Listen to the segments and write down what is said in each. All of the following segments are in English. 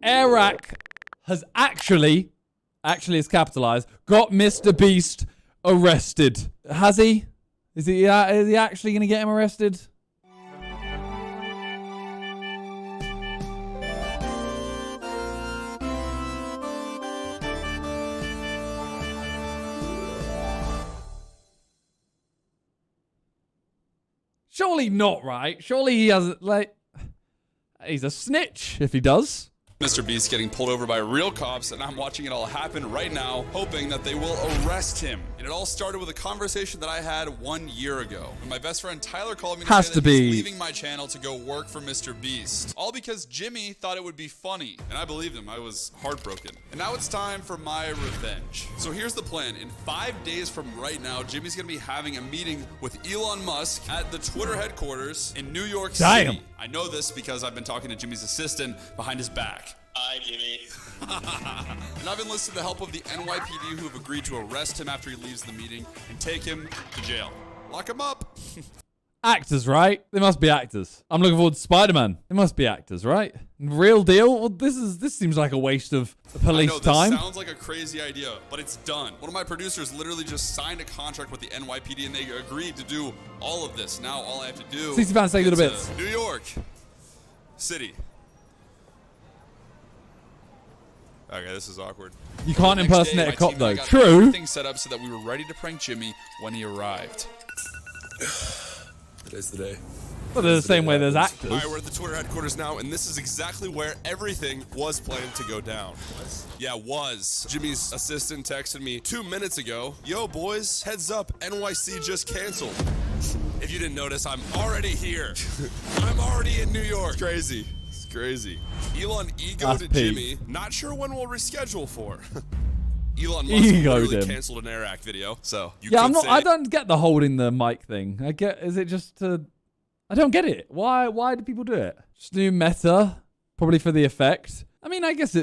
Eric has actually is capitalized, got MrBeast arrested. Has he? Is he actually going to get him arrested? Surely not, right? Surely he has, like, he's a snitch if he does. MrBeast getting pulled over by real cops, and I'm watching it all happen right now, hoping that they will arrest him. And it all started with a conversation that I had 1 year ago. When my best friend Tyler called me to say that he's leaving my channel to go work for MrBeast. All because Jimmy thought it would be funny. And I believed him. I was heartbroken. And now it's time for my revenge. So here's the plan. In 5 days from right now, Jimmy's gonna be having a meeting with Elon Musk at the Twitter headquarters in New York City. I know this because I've been talking to Jimmy's assistant behind his back. Hi, Jimmy. And I've enlisted the help of the NYPD, who have agreed to arrest him after he leaves the meeting and take him to jail. Lock him up. Actors, right? They must be actors. I'm looking forward to Spider-Man. They must be actors, right? Real deal? Well, this seems like a waste of police time. This sounds like a crazy idea, but it's done. One of my producers literally just signed a contract with the NYPD, and they agreed to do all of this. Now all I have to do 60 pounds, take little bits. New York City. Okay, this is awkward. You can't impersonate a cop, though. True. Everything set up so that we were ready to prank Jimmy when he arrived. Today's the day. Well, they're the same way there's actors. All right, we're at the Twitter headquarters now, and this is exactly where everything was planned to go down. Yeah, was. Jimmy's assistant texted me 2 minutes ago. Yo, boys, heads up, NYC just canceled. If you didn't notice, I'm already here. I'm already in New York. It's crazy. It's crazy. Elon egoed Jimmy. Not sure when we'll reschedule for. Elon Musk literally canceled an Air Act video, so you yeah, I don't get the holding the mic thing. Is it just to? I don't get it. Why do people do it? Just new meta, probably for the effect. I mean, I guess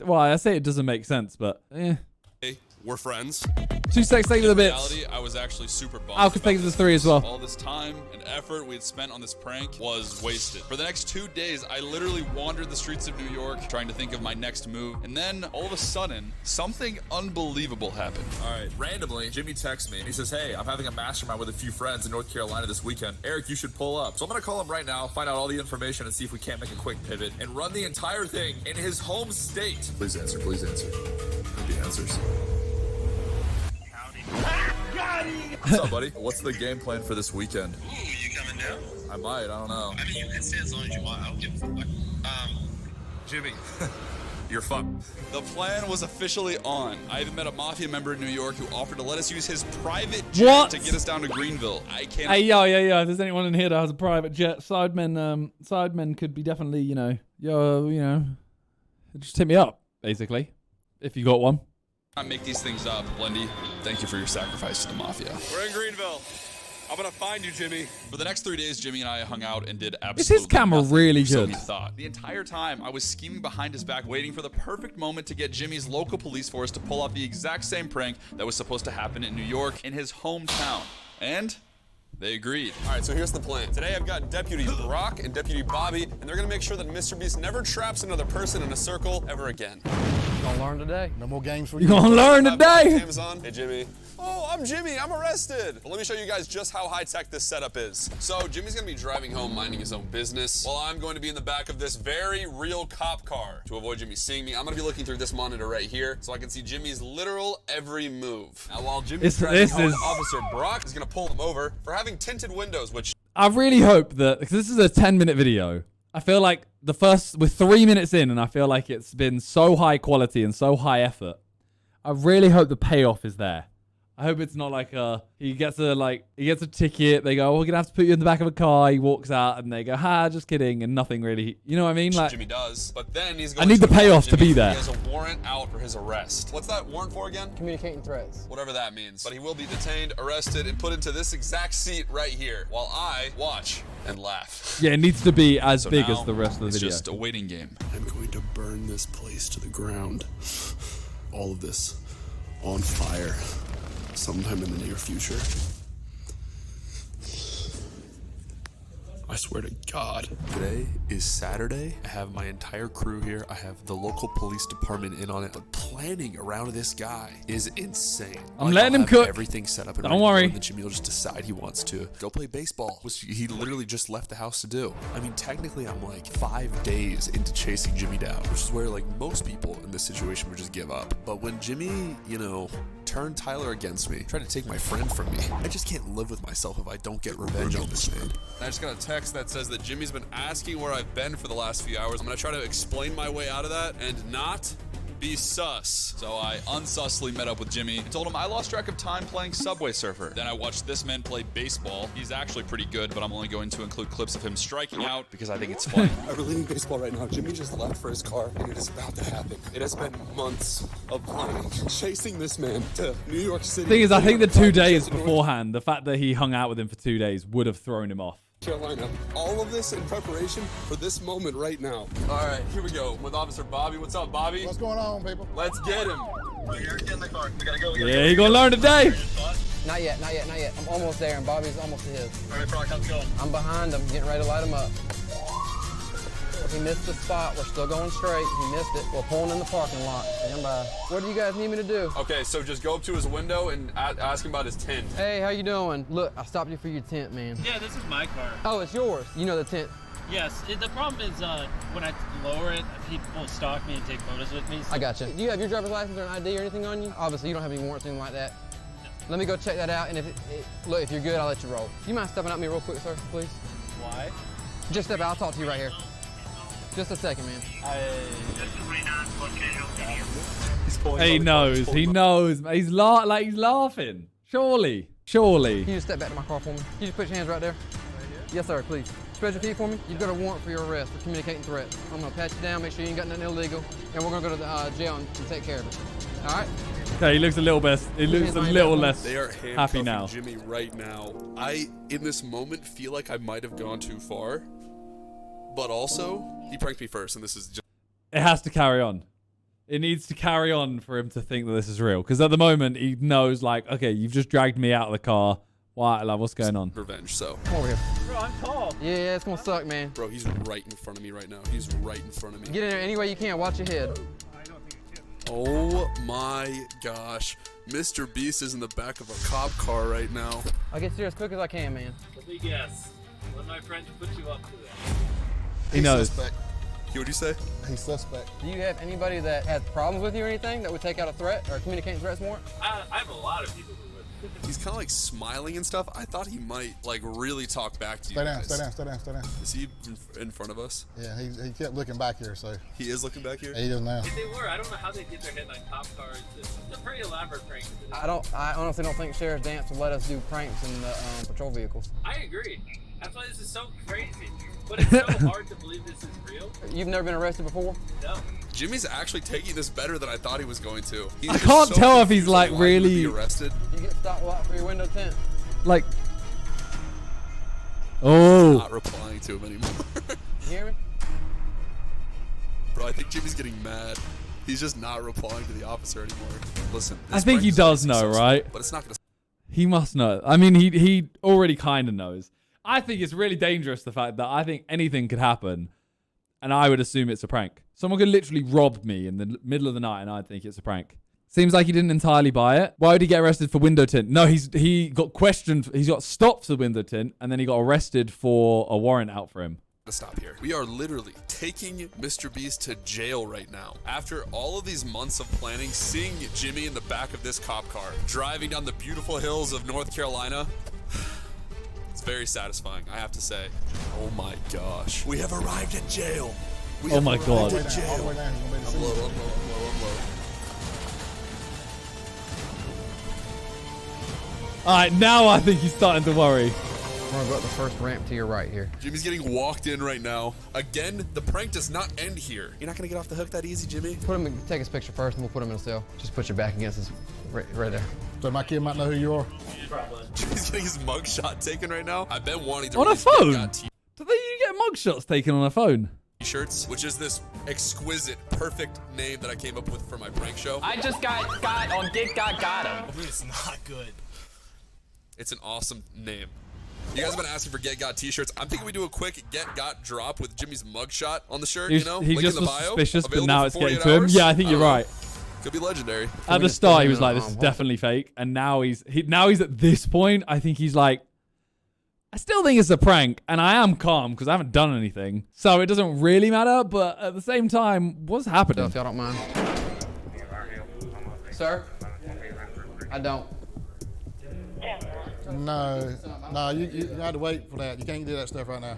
well, I say it doesn't make sense, but eh. Hey, we're friends. 2 seconds, take the bits. In reality, I was actually super bummed. I'll take this 3 as well. All this time and effort we had spent on this prank was wasted. For the next 2 days, I literally wandered the streets of New York trying to think of my next move. And then, all of a sudden, something unbelievable happened. All right, randomly, Jimmy texts me and he says, hey, I'm having a mastermind with a few friends in North Carolina this weekend. Eric, you should pull up. So I'm gonna call him right now, find out all the information and see if we can't make a quick pivot and run the entire thing in his home state. Please answer, please answer. Hope he answers. What's up, buddy? What's the game plan for this weekend? Ooh, you coming down? I might, I don't know. I mean, you can stay as long as you want. I don't give a fuck. Jimmy, you're fucked. The plan was officially on. I even met a mafia member in New York who offered to let us use his private jet to get us down to Greenville. I can't. Hey, yo. If there's anyone in here that has a private jet, Sidemen could be definitely, just hit me up, basically, if you got one. I make these things up, Blendy. Thank you for your sacrifice to the mafia. We're in Greenville. I'm gonna find you, Jimmy. For the next 3 days, Jimmy and I hung out and did absolutely Is his camera nothing. really So good? he thought. The entire time, I was scheming behind his back, waiting for the perfect moment to get Jimmy's local police force to pull off the exact same prank that was supposed to happen in New York, in his hometown. And they agreed. All right, so here's the plan. Today I've got Deputy Brock and Deputy Bobby, and they're gonna make sure that MrBeast never traps another person in a circle ever again. Gonna learn today. No more games for you. You gonna learn today? Amazon. Hey, Jimmy. Oh, I'm Jimmy. I'm arrested. But let me show you guys just how high-tech this setup is. So Jimmy's gonna be driving home, minding his own business, while I'm going to be in the back of this very real cop car. To avoid Jimmy seeing me, I'm gonna be looking through this monitor right here, so I can see Jimmy's literal every move. Now, while Jimmy's driving home, Officer Brock is gonna pull him over for having tinted windows, which I really hope that, because this is a 10-minute video, I feel like we're 3 minutes in, and I feel like it's been so high quality and so high effort. I really hope the payoff is there. I hope it's not like he gets a ticket. They go, we're gonna have to put you in the back of a car. He walks out, and they go, just kidding, and nothing really. You know what I mean? Like Jimmy does, but then he's going. I need the payoff to be there. He has a warrant out for his arrest. What's that warrant for again? Communicating threats. Whatever that means. But he will be detained, arrested, and put into this exact seat right here, while I watch and laugh. Yeah, it needs to be as big as the rest of the video. It's just a waiting game. I'm going to burn this place to the ground. All of this on fire. Sometime in the near future. I swear. swear to God. Today is Saturday. I have my entire crew here. I have the local police department in on it. The planning around this guy is insane. I'm letting him cook. Everything set up. And Don't worry. And then Jimmy will just decide he wants to go play baseball, which he literally just left the house to do. I mean, technically, I'm like 5 days into chasing Jimmy down, which is where like most people in this situation would just give up. But when Jimmy, you know, turned Tyler against me, tried to take my friend from me, I just can't live with myself if I don't get revenge on this man. I just got a text that says that Jimmy's been asking where I've been for the last few hours. I'm gonna try to explain my way out of that and not be sus. So I unsussly met up with Jimmy and told him I lost track of time playing Subway Surfer. Then I watched this man play baseball. He's actually pretty good, but I'm only going to include clips of him striking out because I think it's funny. I really need baseball right now. Jimmy just left for his car, and it is about to happen. It has been months of planning, chasing this man to New York City. Thing is, I think the 2 days beforehand, the fact that he hung out with him for 2 days would have thrown him off. Carolina. All of this in preparation for this moment right now. All right, here we go with Officer Bobby. What's up, Bobby? What's going on, people? Let's get him. Get in the car. We gotta go. Yeah, he gonna learn today. Not yet, not yet, not yet. I'm almost there, and Bobby's almost to his. All right, Brock, how's it going? I'm behind him, getting ready to light him up. He missed the spot. We're still going straight. He missed it. We're pulling in the parking lot. Stand by. What do you guys need me to do? Okay, so just go up to his window and ask him about his tent. Hey, how you doing? Look, I stopped you for your tent, man. Yeah, this is my car. Oh, it's yours. You know the tent. Yes, the problem is when I lower it, people stalk me and take photos with me. So I got you. Do you have your driver's license or an ID or anything on you? Obviously, you don't have any warrants or anything like that. Let me go check that out, and look, if you're good, I'll let you roll. You mind stepping out me real quick, sir, please? Why? Just step out. I'll talk to you right here. Just a second, man. He knows. He knows. He's laughing. Surely. Surely. Can you just step back to my car for me? Can you just put your hands right there? Yes, sir, please. Spread your feet for me. You've got a warrant for your arrest for communicating threats. I'm gonna pat you down, make sure you ain't got nothing illegal, and we're gonna go to the jail and take care of it. All right? Okay, he looks a little best. He looks a little less They are happy handcuffing now. Jimmy right now. I, in this moment, feel like I might have gone too far, but also he pranked me first, and this is just. It has to carry on. It needs to carry on for him to think that this is real. Because at the moment, he knows, like, okay, you've just dragged me out of the car. Why? Like, what's going on? Revenge. So. Come over here. Bro, I'm tall. Yeah, it's gonna suck, man. Bro, he's right in front of me right now. He's right in front of me. Get in there any way you can. Watch your head. Oh my gosh. MrBeast is in the back of a cop car right now. I'll get you there as quick as I can, man. Let me guess. One of my friends put you up to that. He knows. What'd you say? He's suspect. Do you have anybody that has problems with you or anything that would take out a threat or communicating threats more? I have a lot of people who would. He's kind of like smiling and stuff. I thought he might like really talk back to you guys. Stay down. Is he in front of us? Yeah, he kept looking back here, so He is looking back here? he does now. If they were, I don't know how they get their head on cop cars. It's a pretty elaborate prank. I honestly don't think Sheriff Dance will let us do pranks in the patrol vehicles. I agree. That's why this is so crazy. But it's so hard to believe this is real. You've never been arrested before? No. Jimmy's actually taking this better than I thought he was going to. He's I just can't so tell if he's, confused on like, why he would really- be arrested. You get stopped a lot for your window tint. Like. Oh. Not replying to him anymore. You hear me? Bro, I think Jimmy's getting mad. He's just not replying to the officer anymore. Listen, I think he does know, right? But it's not gonna. He must know. I mean, he already kind of knows. I think it's really dangerous, the fact that I think anything could happen, and I would assume it's a prank. Someone could literally rob me in the middle of the night, and I'd think it's a prank. Seems like he didn't entirely buy it. Why would he get arrested for window tint? No, he got questioned. He's got stopped for window tint, and then he got arrested for a warrant out for him. Stop here. We are literally taking MrBeast to jail right now. After all of these months of planning, seeing Jimmy in the back of this cop car, driving down the beautiful hills of North Carolina, it's very satisfying, I have to say. Oh my gosh. We have arrived at jail. Oh my God. At jail. I'm low. All right, now I think he's starting to worry. We're gonna go up the first ramp to your right here. Jimmy's getting walked in right now. Again, the prank does not end here. You're not gonna get off the hook that easy, Jimmy? Take his picture first, and we'll put him in a cell. Just put your back against his right there. So my kid might know who you are. Jimmy's getting his mugshot taken right now. I've been wanting to On a release Big phone? God Do you get mugshots taken on a phone? T-shirts, which is this exquisite, perfect name that I came up with for my prank show. I just got on Get Got him. It's not good. It's an awesome name. You guys have been asking for Get Got t-shirts. I'm thinking we do a quick Get Got drop with Jimmy's mugshot on the shirt, He you know? he Link just in the was bio. suspicious, but Available now for it's 48 getting to him. hours. Yeah, I think you're right. Could be legendary. At the start, he was like, "This is definitely fake," and now he's at this point. I think he's like, I still think it's a prank, and I am calm because I haven't done anything, so it doesn't really matter. But at the same time, what's happening? If y'all don't mind, sir. I don't. No, you had to wait for that. You can't do that stuff right now.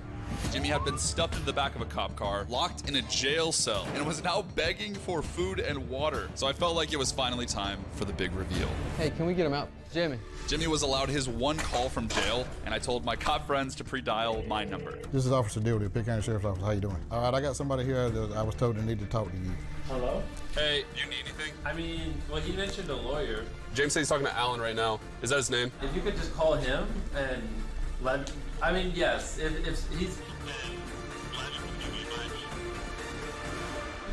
Jimmy had been stuffed into the back of a cop car, locked in a jail cell, and was now begging for food and water. So I felt like it was finally time for the big reveal. Hey, can we get him out, Jimmy? Jimmy was allowed his one call from jail, and I told my cop friends to pre-dial my number. This is Officer Dildy, Pitt County Sheriff's Office. How you doing? All right, I got somebody here that I was told they need to talk to you. Hello? Hey, do you need anything? I mean, well, he mentioned a lawyer. James said he's talking to Alan right now. Is that his name? If you could just call him and let, I mean, yes, if he's,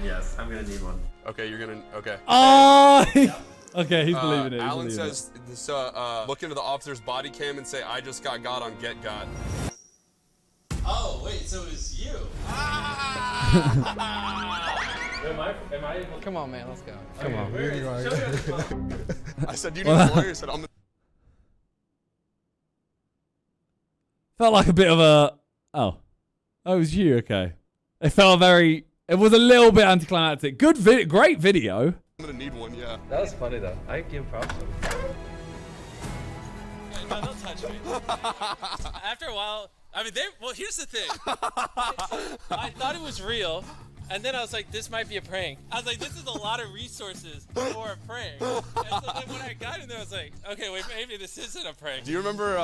yes, I'm gonna need one. Okay, you're gonna, okay. Oh, okay, he's believing it. Alan says, look into the officer's body cam and say, I just got on Get Got. Oh, wait, so it was you. Am I able to? Come on, man, let's go. Come on. Where is, show me the phone. I said, do you need a lawyer? He said, I'm the Felt like a bit of a. Oh, it was you. Okay, it felt very. It was a little bit anticlimactic. Good video, great video. I'm gonna need one, yeah. That was funny though. I give props to him. No, don't touch me. After a while, I mean, well, here's the thing. I thought it was real, and then I was like, this might be a prank. I was like, this is a lot of resources for a prank. And so then when I got in there, I was like, okay, wait, maybe this isn't a prank. Do you remember,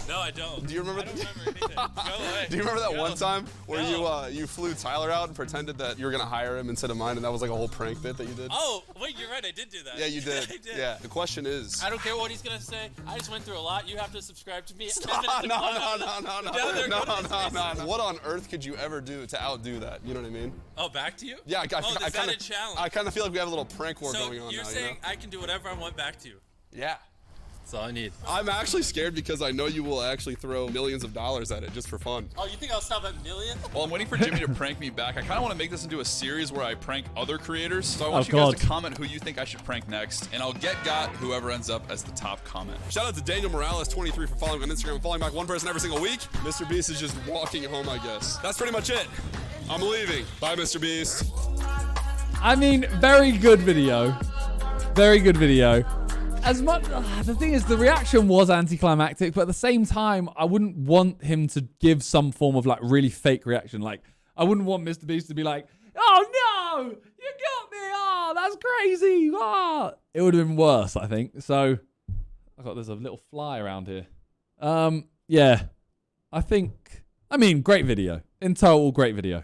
No, I don't. do you remember, I don't remember anything. Go away. do you remember that Go. one time where No. you flew Tyler out and pretended that you were gonna hire him instead of mine, and that was like a whole prank bit that you did? Oh, wait, you're right. I did do that. Yeah, you did. I did. Yeah. The question is. I don't care what he's gonna say. I just went through a lot. You have to subscribe to me. No. What on earth could you ever do to outdo that? You know what I mean? Oh, back to you? Yeah, I the Sidemen Challenge. I kind of feel like we have a little prank war So going on you're now. saying You know? I can do whatever I want back to you? Yeah. That's all I need. I'm actually scared because I know you will actually throw millions of dollars at it just for fun. Oh, you think I'll stop at $1 million? While I'm waiting for Jimmy to prank me back, I kind of want to make this into a series where I prank other creators. So I want you guys to comment who you think I should prank next, and I'll Get Got whoever ends up as the top comment. Shout out to Daniel Morales, 23, for following me on Instagram, following back one person every single week. MrBeast is just walking home, I guess. That's pretty much it. I'm leaving. Bye, MrBeast. I mean, very good video. Very good video. As much, the thing is, the reaction was anticlimactic, but at the same time, I wouldn't want him to give some form of like really fake reaction. Like, I wouldn't want MrBeast to be like, "Oh no, you got me! Oh, that's crazy!" Oh. It would have been worse, I think. So, there's a little fly around here. Yeah, I mean, great video. In total, great video.